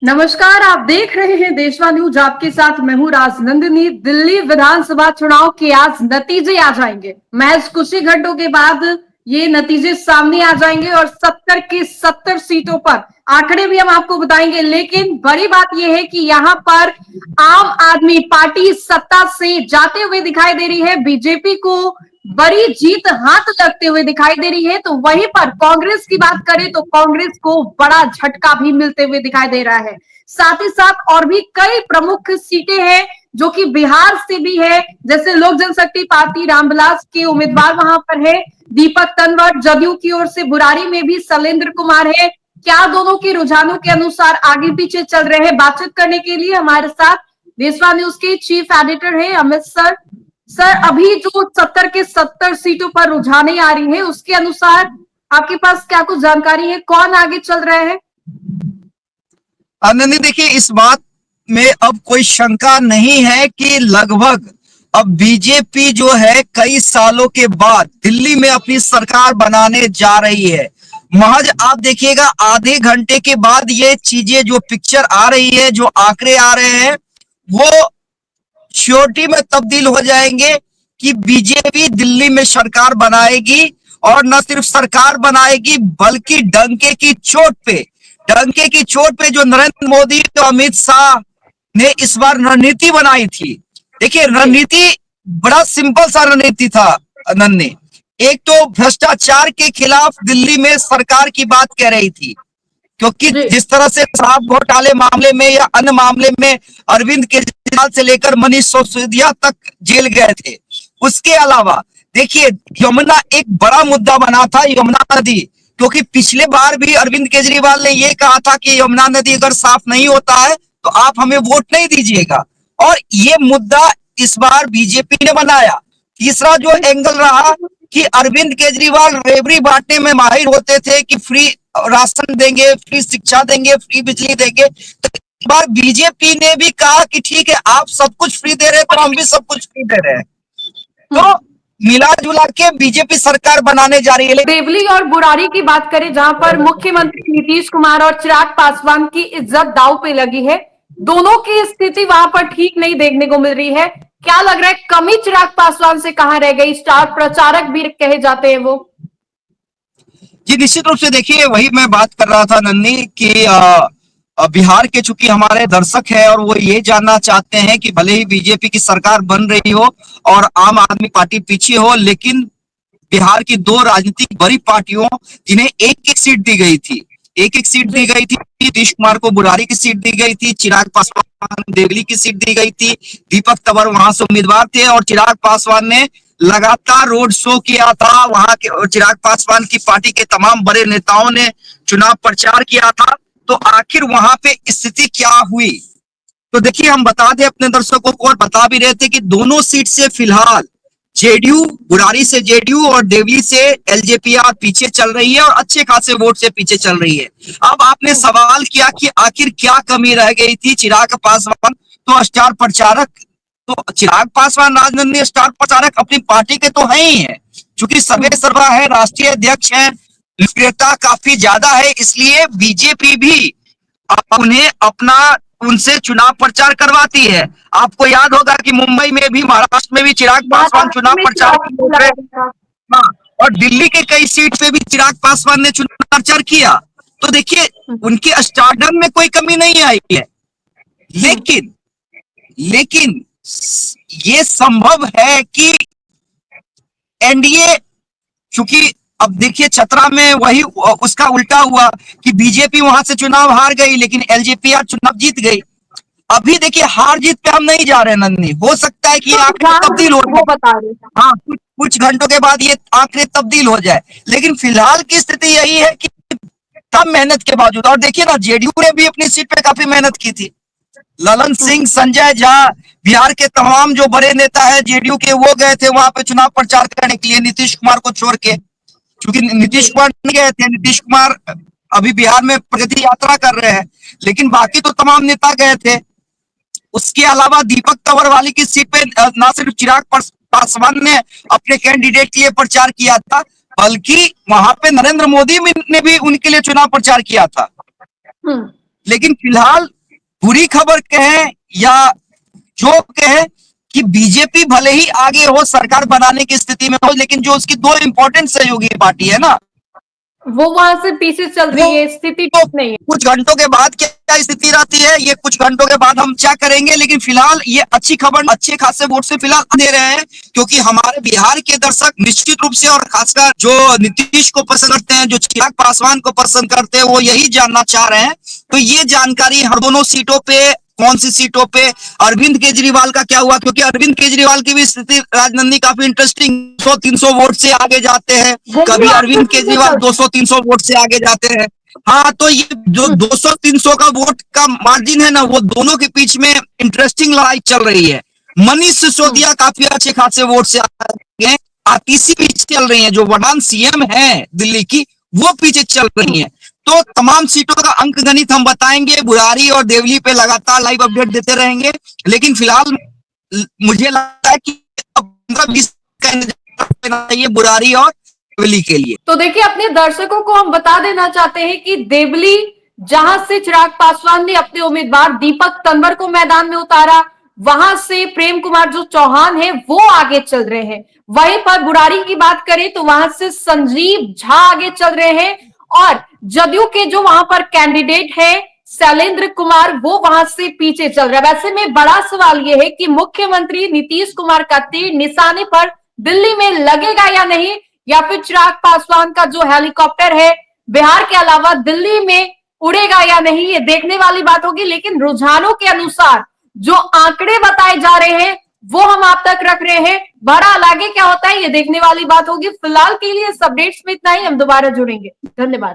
नमस्कार, आप देख रहे हैं देशवा न्यूज। आपके साथ मैं हूं राजनंदिनी। दिल्ली विधानसभा चुनाव के आज नतीजे आ जाएंगे। महज कुछ ही घंटों के बाद ये नतीजे सामने आ जाएंगे और 70 की 70 सीटों पर आंकड़े भी हम आपको बताएंगे। लेकिन बड़ी बात यह है कि यहाँ पर आम आदमी पार्टी सत्ता से जाते हुए दिखाई दे रही है। बीजेपी को बड़ी जीत हाथ लगते हुए दिखाई दे रही है। तो वहीं पर कांग्रेस की बात करें तो कांग्रेस को बड़ा झटका भी मिलते हुए दिखाई दे रहा है। साथ ही साथ और भी कई प्रमुख सीटें हैं जो कि बिहार से भी है, जैसे लोक जनशक्ति पार्टी रामविलास के उम्मीदवार वहां पर है दीपक तंवर, जदयू की ओर से बुरारी में भी शैलेंद्र कुमार है। क्या दोनों के रुझानों के अनुसार आगे पीछे चल रहे हैं? बातचीत करने के लिए हमारे साथ देशवा न्यूज के चीफ एडिटर है अमित सर। सर, अभी जो 70 के 70 सीटों पर रुझाने आ रही है, उसके अनुसार आपके पास क्या कुछ जानकारी है? कौन आगे चल रहा है? आनंदी, देखिए, इस बात में अब कोई शंका नहीं है कि लगभग अब बीजेपी जो है कई सालों के बाद दिल्ली में अपनी सरकार बनाने जा रही है। महज आप देखिएगा आधे घंटे के बाद ये चीजें जो पिक्चर आ रही है, जो आंकड़े आ रहे हैं, वो श्योरिटी में तब्दील हो जाएंगे कि बीजेपी दिल्ली में सरकार बनाएगी। और न सिर्फ सरकार बनाएगी बल्कि डंके की चोट पे जो नरेंद्र मोदी और अमित शाह ने इस बार रणनीति बनाई थी। देखिए, रणनीति बड़ा सिंपल सा रणनीति था नन्हे। एक तो भ्रष्टाचार के खिलाफ दिल्ली में सरकार की बात कह रही थी, क्योंकि जिस तरह से शराब घोटाले मामले में या अन्य मामले में अरविंद केजरीवाल से लेकर मनीष सिसोदिया तक जेल गए थे। उसके अलावा देखिए, यमुना एक बड़ा मुद्दा बना था, यमुना नदी, क्योंकि पिछले बार भी अरविंद केजरीवाल ने यह कहा था कि यमुना नदी अगर साफ नहीं होता है तो आप हमें वोट नहीं दीजिएगा, और ये मुद्दा इस बार बीजेपी ने बनाया। तीसरा जो एंगल रहा कि अरविंद केजरीवाल रेवड़ी बांटने में माहिर होते थे कि फ्री राशन देंगे, फ्री शिक्षा देंगे, फ्री बिजली देंगे। तो इस बार बीजेपी ने भी कहा कि ठीक है, आप सब कुछ फ्री दे रहे हैं तो हम भी सब कुछ फ्री दे रहे हैं। तो मिला जुला के बीजेपी सरकार बनाने जा रही है। देवली और बुरारी की बात करें, जहां पर मुख्यमंत्री नीतीश कुमार और चिराग पासवान की इज्जत दांव पे लगी है, दोनों की स्थिति वहां पर ठीक नहीं देखने को मिल रही है। क्या लग रहा है, कमी चिराग पासवान से कहां रह गई? स्टार प्रचारक भी कहे जाते हैं वो। जी, निश्चित रूप से देखिए, वही मैं बात कर रहा था नन्ही कि बिहार के चूंकि हमारे दर्शक है और वो ये जानना चाहते हैं कि भले ही बीजेपी की सरकार बन रही हो और आम आदमी पार्टी पीछे हो, लेकिन बिहार की दो राजनीतिक बड़ी पार्टियों जिन्हें एक एक सीट दी गई थी, नीतीश कुमार को बुरारी की सीट दी गई थी, चिराग पासवान देवली की सीट दी गई थी, दीपक तंवर वहां से उम्मीदवार थे और चिराग पासवान ने लगातार रोड शो किया था। वहां के चिराग पासवान की पार्टी के तमाम बड़े नेताओं ने चुनाव प्रचार किया था। तो आखिर वहां पे स्थिति क्या हुई, तो देखिए, हम बता दें अपने दर्शकों को, और बता भी रहे थे कि दोनों सीट से फिलहाल जेडीयू, बुरारी से जेडीयू और देवली से एलजेपीआर पीछे चल रही है और अच्छे खासे वोट से पीछे चल रही है। अब आपने सवाल किया कि आखिर क्या कमी रह गई थी। चिराग पासवान तो स्टार प्रचारक, तो चिराग पासवान राजनंदनी स्टार प्रचारक अपनी पार्टी के तो है ही है, चूंकि सर्वे सर्वा है, राष्ट्रीय अध्यक्ष है, लोकप्रियता काफी ज्यादा है, इसलिए बीजेपी भी उन्हें उनसे चुनाव प्रचार करवाती है। आपको याद होगा कि मुंबई में भी, महाराष्ट्र में भी चिराग पासवान चुनाव प्रचार किया, और दिल्ली के कई सीट पे भी चिराग पासवान ने चुनाव प्रचार किया। तो देखिए, उनके स्टारडम में कोई कमी नहीं आई है, लेकिन ये संभव है कि एनडीए, चूंकि अब देखिए छतरा में वही उसका उल्टा हुआ कि बीजेपी वहां से चुनाव हार गई लेकिन एलजेपीआर चुनाव जीत गई। अभी देखिए, हार जीत पे हम नहीं जा रहे नन्ही, हो सकता है कि ये आंकड़े तब्दील हो जाए। हाँ, कुछ घंटों के बाद ये आंकड़े तब्दील हो जाए, लेकिन फिलहाल की स्थिति यही है कि कम मेहनत के बावजूद, और देखिए ना, जेडीयू ने भी अपनी सीट पे काफी मेहनत की थी। ललन सिंह, संजय झा, बिहार के तमाम जो बड़े नेता है जेडीयू के, वो गए थे वहां पे चुनाव प्रचार करने के लिए, नीतीश कुमार को छोड़ के। क्योंकि नीतीश कुमार नहीं गए थे, नीतीश कुमार अभी बिहार में प्रगति यात्रा कर रहे हैं, लेकिन बाकी तो तमाम नेता गए थे। उसके अलावा दीपक तंवर वाली की सीट पे ना सिर्फ चिराग पासवान ने अपने कैंडिडेट के लिए प्रचार किया था, बल्कि वहां पे नरेंद्र मोदी ने भी उनके लिए चुनाव प्रचार किया था। लेकिन फिलहाल बुरी खबर कहें या जो कहें कि बीजेपी भले ही आगे हो, सरकार बनाने की स्थिति में हो, लेकिन जो उसकी दो इंपॉर्टेंट सहयोगी पार्टी है ना, वो वहां से पीछे चल रही है, स्थिति तो ठीक नहीं है। कुछ घंटों के बाद क्या स्थिति रहती है, ये कुछ घंटों के बाद हम क्या करेंगे, लेकिन फिलहाल ये अच्छी खबर, अच्छे खासे वोट से फिलहाल दे रहे हैं, क्योंकि हमारे बिहार के दर्शक निश्चित रूप से, और खासकर जो नीतीश को पसंद करते हैं, जो चिराग पासवान को पसंद करते हैं, वो यही जानना चाह रहे हैं। तो ये जानकारी हर दोनों सीटों पे, कौन सी सीटों पे अरविंद केजरीवाल का क्या हुआ, क्योंकि अरविंद केजरीवाल की भी स्थिति राजनंदी काफी इंटरेस्टिंग, 200-300 वोट से आगे जाते हैं, कभी अरविंद केजरीवाल 200-300 वोट से आगे जाते हैं। हाँ, तो ये जो 200-300 का वोट का मार्जिन है ना, वो दोनों के बीच में इंटरेस्टिंग लड़ाई चल रही है। मनीष सिसोदिया काफी अच्छे खासे वोट से आगे हैं, आतिशी भी चल रही है, जो वर्तमान सीएम है दिल्ली की, वो पीछे चल रही है। तो तमाम सीटों का अंक गणित हम बताएंगे, बुरारी और देवली पे लगातार लाइव अपडेट देते रहेंगे, लेकिन फिलहाल मुझे लगता है कि अब 15-20 का इंतजार चाहिए बुरारी और देवली के लिए। तो देखिए, अपने दर्शकों को हम बता देना चाहते हैं कि देवली, जहां से चिराग पासवान ने अपने उम्मीदवार दीपक तंवर को मैदान में उतारा, वहां से प्रेम कुमार जो चौहान है वो आगे चल रहे हैं। वहीं पर बुरारी की बात करें तो वहां से संजीव झा आगे चल रहे हैं, और जदयू के जो वहां पर कैंडिडेट है शैलेंद्र कुमार, वो वहां से पीछे चल रहा है। वैसे में बड़ा सवाल यह है कि मुख्यमंत्री नीतीश कुमार का तीर निशाने पर दिल्ली में लगेगा या नहीं, या फिर चिराग पासवान का जो हेलीकॉप्टर है बिहार के अलावा दिल्ली में उड़ेगा या नहीं, ये देखने वाली बात होगी। लेकिन रुझानों के अनुसार जो आंकड़े बताए जा रहे हैं वो हम आप तक रख रहे हैं। बहरहाल आगे क्या होता है ये देखने वाली बात होगी। फिलहाल के लिए इस अपडेट्स में इतना ही, हम दोबारा जुड़ेंगे। धन्यवाद।